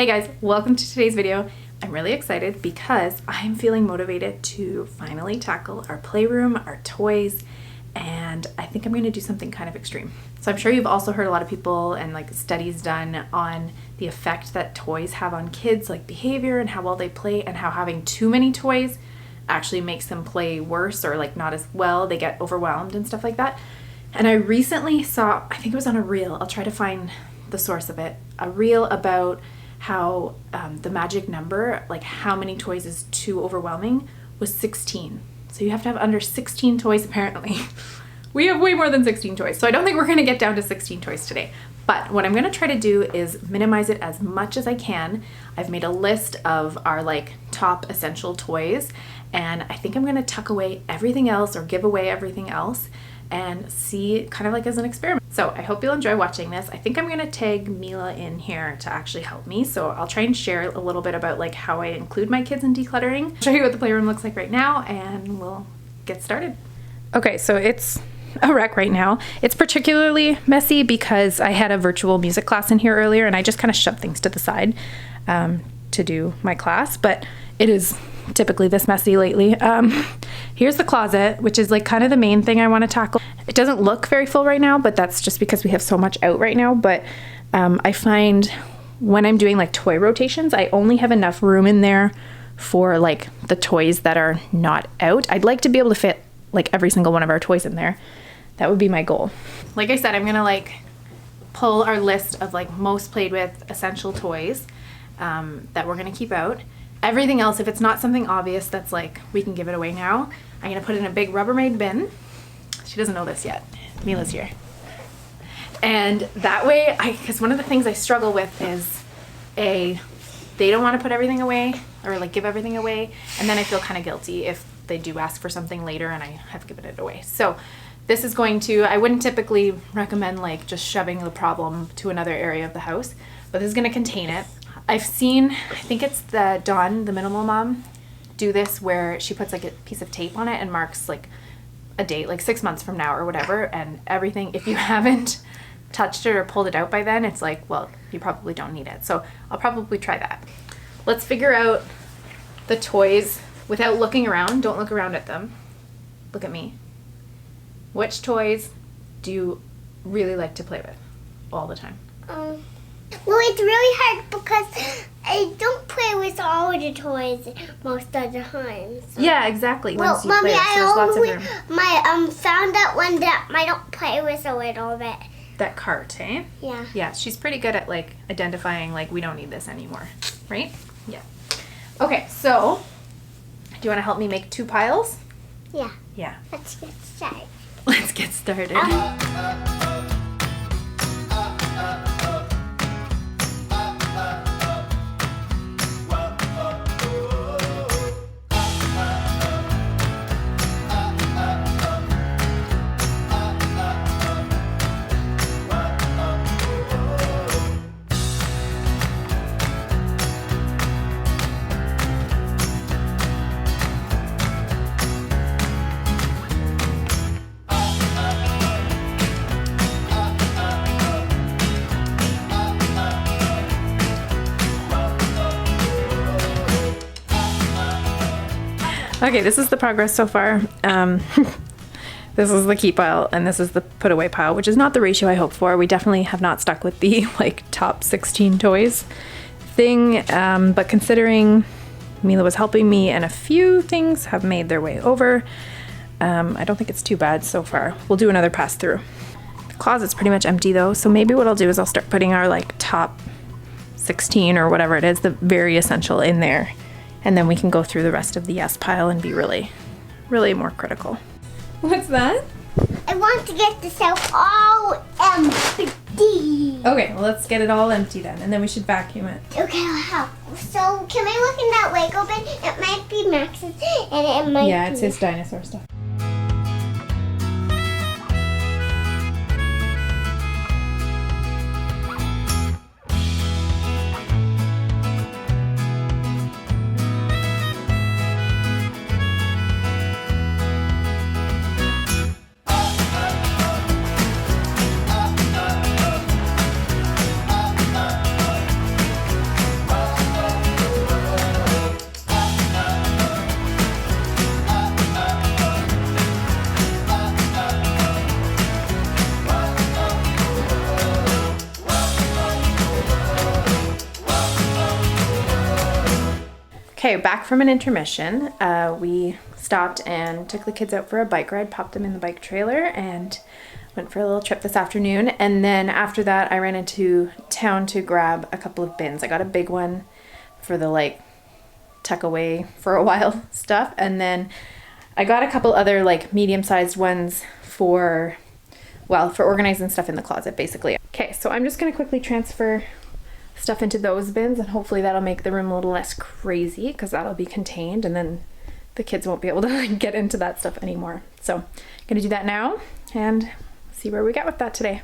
guys, welcome to today's video. I'm really excited because I'm feeling motivated to finally tackle our playroom, our toys, and I think I'm going to do something kind of extreme. So I'm sure you've also heard a lot of people and like studies done on the effect that toys have on kids, like behavior and how well they play, and how having too many toys actually makes them play worse or like not as well. They get overwhelmed and stuff like that. And I recently saw, I think it was on a reel, I'll try to find the source of it, a reel about how the magic number, like how many toys is too overwhelming, was 16. So you have to have under 16 toys apparently. We have way more than 16 toys. So I don't think we're gonna get down to 16 toys today. But what I'm gonna try to do is minimize it as much as I can. I've made a list of our like top essential toys, and I think I'm gonna tuck away everything else or give away everything else and see kind of like as an experiment. So I hope you'll enjoy watching this. I think I'm gonna tag Mila in here to actually help me. So I'll try and share a little bit about like how I include my kids in decluttering. I'll show you what the playroom looks like right now and we'll get started. Okay, so it's a wreck right now. It's particularly messy because I had a virtual music class in here earlier and I just kind of shoved things to the side to do my class, but it is typically this messy lately. Here's the closet, which is like kind of the main thing I want to tackle. It doesn't look very full right now, but that's just because we have so much out right now. But I find when I'm doing like toy rotations, I only have enough room in there for like the toys that are not out. I'd like to be able to fit like every single one of our toys in there. That would be my goal. Like I said, I'm gonna like pull our list of like most played with essential toys that we're gonna keep out. Everything else, if it's not something obvious that's like we can give it away now, I'm gonna put it in a big Rubbermaid bin. She doesn't know this yet. Mila's here. And that way, because one of the things I struggle with is they don't want to put everything away or like give everything away, and then I feel kind of guilty if they do ask for something later and I have given it away. So this is going to, I wouldn't typically recommend like just shoving the problem to another area of the house, but this is gonna contain it. I've seen, I think it's the Dawn, the minimal mom, do this where she puts like a piece of tape on it and marks like a date, like 6 months from now or whatever, and everything, if you haven't touched it or pulled it out by then, it's like, well, you probably don't need it. So I'll probably try that. Let's figure out the toys without looking around. Don't look around at them. Look at me. Which toys do you really like to play with all the time? Well, it's really hard because I don't play with all of the toys most of the time. So. Yeah, exactly. Well, Mommy, I found that one that I don't play with a little bit. That cart, eh? Yeah. Yeah, she's pretty good at like identifying like we don't need this anymore, right? Yeah. Okay, so do you want to help me make 2 piles? Yeah. Yeah. Let's get started. Let's get started. Okay, this is the progress so far. This is the keep pile and this is the put away pile, which is not the ratio I hoped for. We definitely have not stuck with the like top 16 toys thing, but considering Mila was helping me and a few things have made their way over, I don't think it's too bad so far. We'll do another pass through. The closet's pretty much empty though, so maybe what I'll do is I'll start putting our like top 16 or whatever it is, the very essential in there. And then we can go through the rest of the yes pile and be really, really more critical. What's that? I want to get the shelf all empty. Okay, well let's get it all empty then, and then we should vacuum it. Okay, how? So can I look in that Lego bin? It might be Max's and it might Yeah, it's his dinosaur stuff. Okay, back from an intermission. We stopped and took the kids out for a bike ride, popped them in the bike trailer, and went for a little trip this afternoon. And then after that, I ran into town to grab a couple of bins. I got a big one for the like tuck away for a while stuff, and then I got a couple other like medium-sized ones for, well, for organizing stuff in the closet basically. Okay, so I'm just gonna quickly transfer stuff into those bins, and hopefully that'll make the room a little less crazy because that'll be contained, and then the kids won't be able to like, get into that stuff anymore. So I'm gonna do that now and see where we get with that today.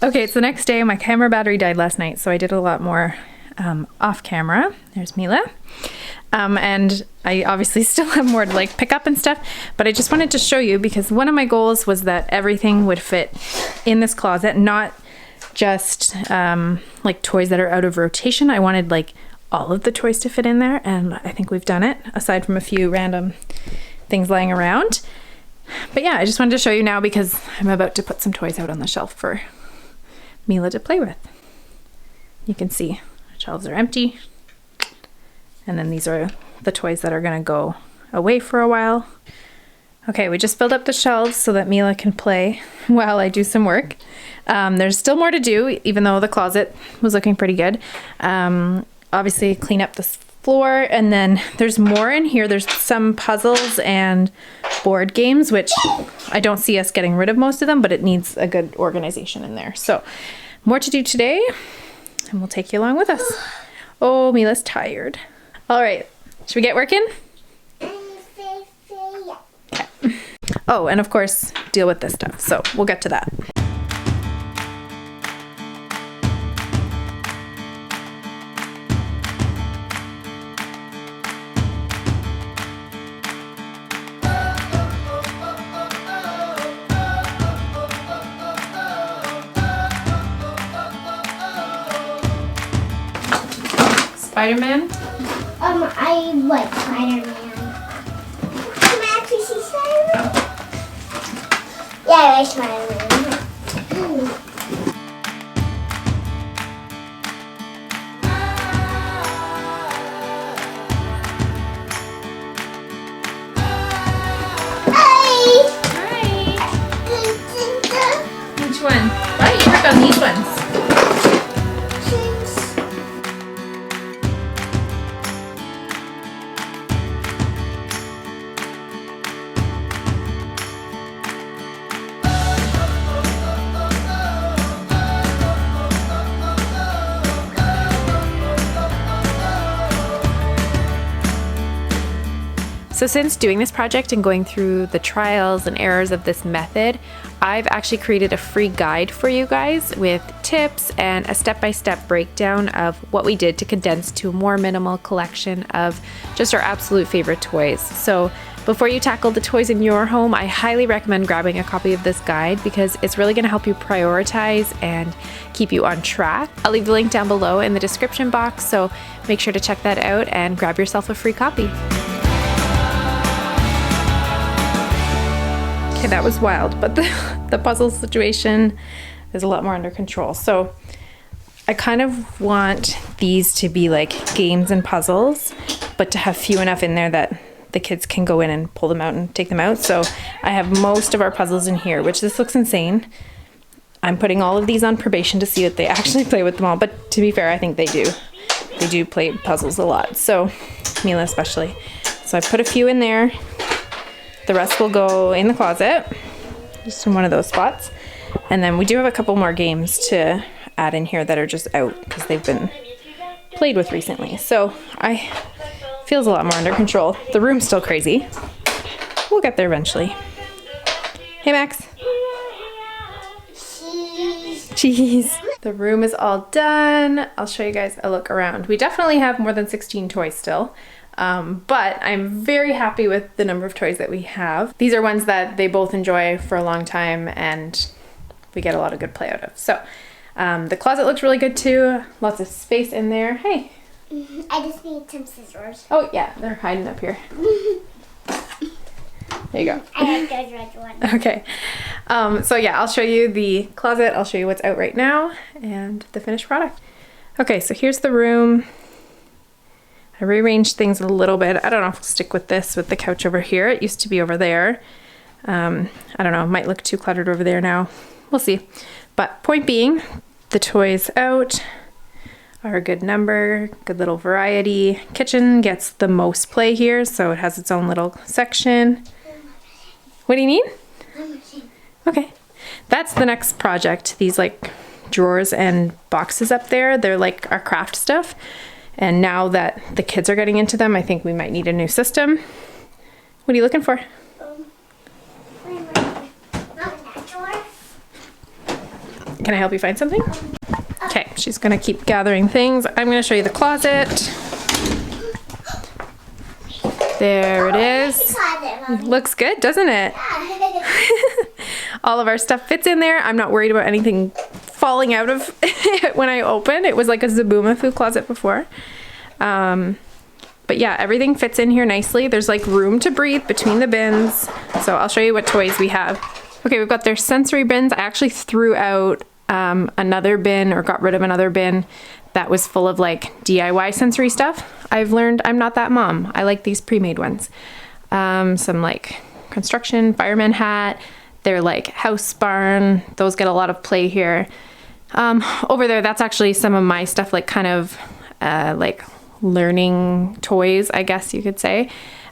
Okay, it's the next day. My camera battery died last night, so I did a lot more off camera. There's Mila. And I obviously still have more to like pick up and stuff, but I just wanted to show you because one of my goals was that everything would fit in this closet, not just like toys that are out of rotation. I wanted like all of the toys to fit in there, and I think we've done it, aside from a few random things lying around. But yeah, I just wanted to show you now because I'm about to put some toys out on the shelf for Mila to play with. You can see the shelves are empty, and then these are the toys that are gonna go away for a while. Okay, we just filled up the shelves so that Mila can play while I do some work. There's still more to do, even though the closet was looking pretty good. Obviously clean up this floor, and then there's more in here. There's some puzzles and board games, which I don't see us getting rid of most of them, but it needs a good organization in there. So more to do today, and we'll take you along with us. Oh, Mila's tired. All right, should we get working? Okay. Oh, and of course, deal with this stuff. So we'll get to that. Spider-Man? I like Spider-Man. Can I actually see Spider-Man? Yeah, I like Spider-Man. Hi! Which one? Why don't you work on these ones? So since doing this project and going through the trials and errors of this method, I've actually created a free guide for you guys with tips and a step-by-step breakdown of what we did to condense to a more minimal collection of just our absolute favorite toys. So before you tackle the toys in your home, I highly recommend grabbing a copy of this guide because it's really going to help you prioritize and keep you on track. I'll leave the link down below in the description box, so make sure to check that out and grab yourself a free copy. Okay, that was wild, but the puzzle situation is a lot more under control. So I kind of want these to be like games and puzzles, but to have few enough in there that the kids can go in and pull them out and take them out. So I have most of our puzzles in here, which this looks insane. I'm putting all of these on probation to see if they actually play with them all, but to be fair, I think they do. They do play puzzles a lot, so Mila especially. So I put a few in there. The rest will go in the closet, just in one of those spots. And then we do have a couple more games to add in here that are just out because they've been played with recently. So feels a lot more under control. The room's still crazy. We'll get there eventually. Hey, Max. Cheese. The room is all done. I'll show you guys a look around. We definitely have more than 16 toys still. But I'm very happy with the number of toys that we have. These are ones that they both enjoy for a long time and we get a lot of good play out of. So The closet looks really good too. Lots of space in there. Hey. I just need some scissors. Oh yeah, they're hiding up here. There you go. I like those red ones. Okay. So yeah, I'll show you the closet. I'll show you what's out right now and the finished product. Okay, so here's the room. I rearranged things a little bit. I don't know if I'll stick with this with the couch over here. It used to be over there. I don't know, it might look too cluttered over there now. We'll see. But point being, the toys out are a good number, good little variety. Kitchen gets the most play here, so it has its own little section. What do you need? Okay. That's the next project. These like drawers and boxes up there, they're like our craft stuff. And now that the kids are getting into them, I think we might need a new system. What are you looking for? Can I help you find something? Okay, she's gonna keep gathering things. I'm gonna show you the closet. There it is. Looks good, doesn't it? All of our stuff fits in there. I'm not worried about anything falling out of it when I open. It was like a Zaboomafoo closet before. But yeah, everything fits in here nicely. There's like room to breathe between the bins. So I'll show you what toys we have. Okay, we've got their sensory bins. I actually threw out another bin, or got rid of another bin that was full of like DIY sensory stuff. I've learned I'm not that mom. I like these pre-made ones. Some like construction, fireman hat. They're like house barn. Those get a lot of play here. Over there, that's actually some of my stuff, like kind of like learning toys, I guess you could say.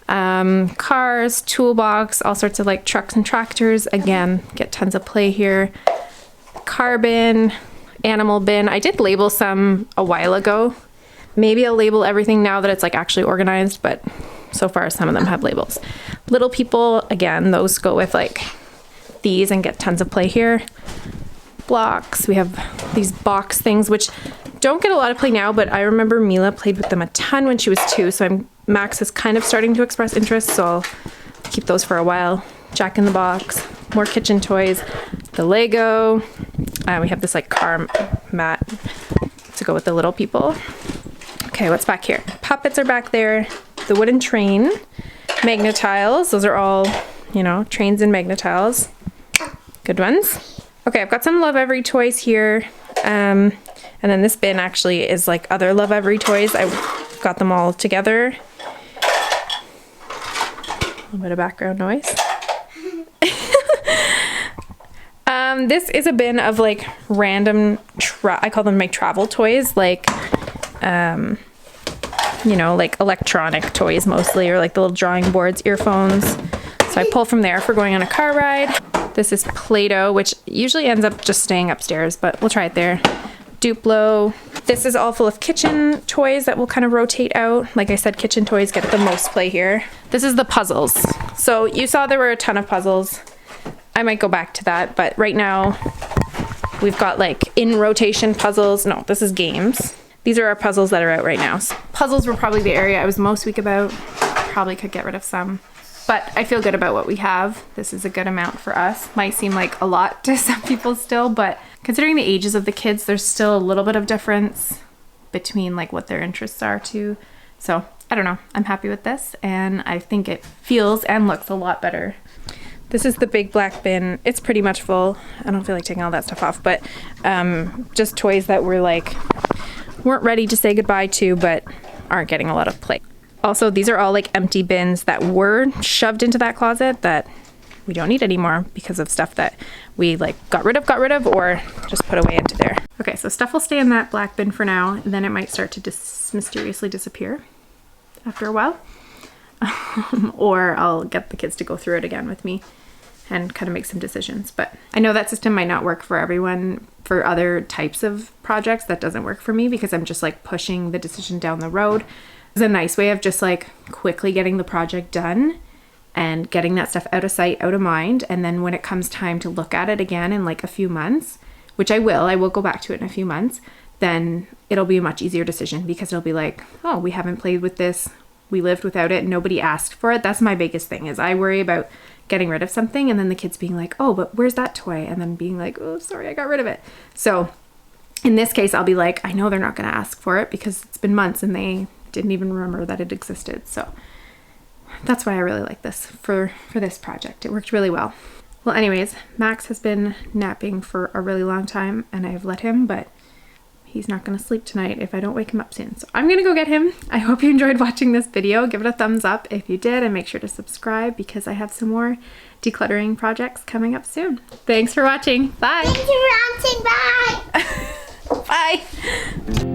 Cars, toolbox, all sorts of like trucks and tractors. Again, get tons of play here. Car bin, animal bin. I did label some a while ago. Maybe I'll label everything now that it's like actually organized, but so far some of them have labels. Little people, again, those go with like these and get tons of play here. Blocks, we have these box things, which don't get a lot of play now, but I remember Mila played with them a ton when she was 2, so Max is kind of starting to express interest, so I'll keep those for a while. Jack in the Box, more kitchen toys, the Lego. We have this like car mat to go with the little people. Okay, what's back here? Puppets are back there. The wooden train, Magnetiles. Those are all, you know, trains and Magnetiles. Good ones. Okay, I've got some Love Every toys here. And then this bin actually is like other Love Every toys. I've got them all together. A little bit of background noise. This is a bin of like random, I call them my travel toys, like, you know, like electronic toys mostly, or like the little drawing boards, earphones. So I pull from there for going on a car ride. This is Play-Doh, which usually ends up just staying upstairs, but we'll try it there. Duplo. This is all full of kitchen toys that will kind of rotate out. Like I said, kitchen toys get the most play here. This is the puzzles. So you saw there were a ton of puzzles. I might go back to that, but right now we've got like in rotation puzzles. No, this is games. These are our puzzles that are out right now. So puzzles were probably the area I was most weak about. Probably could get rid of some, but I feel good about what we have. This is a good amount for us. Might seem like a lot to some people still, but considering the ages of the kids, there's still a little bit of difference between like what their interests are too. So I don't know, I'm happy with this, and I think it feels and looks a lot better. This is the big black bin. It's pretty much full. I don't feel like taking all that stuff off, but just toys that weren't ready to say goodbye to, but aren't getting a lot of play. Also, these are all like empty bins that were shoved into that closet that we don't need anymore because of stuff that we like got rid of, or just put away into there. Okay, so stuff will stay in that black bin for now, and then it might start to mysteriously disappear after a while. Or I'll get the kids to go through it again with me and kind of make some decisions. But I know that system might not work for everyone. For other types of projects, that doesn't work for me because I'm just like pushing the decision down the road. It's a nice way of just like quickly getting the project done and getting that stuff out of sight, out of mind. And then when it comes time to look at it again in like a few months, which I will go back to it in a few months, then it'll be a much easier decision because it'll be like, oh, we haven't played with this. We lived without it. Nobody asked for it. That's my biggest thing, is I worry about getting rid of something and then the kids being like, oh, but where's that toy? And then being like, oh, sorry, I got rid of it. So In this case, I'll be like, I know they're not going to ask for it because it's been months and they didn't even remember that it existed. So that's why I really like this for this project. It worked really well. Well, anyways, Max has been napping for a really long time and I've let him, but he's not going to sleep tonight if I don't wake him up soon. So I'm going to go get him. I hope you enjoyed watching this video. Give it a thumbs up if you did, and make sure to subscribe because I have some more decluttering projects coming up soon. Thanks for watching. Bye. Thanks for watching. Bye. Bye.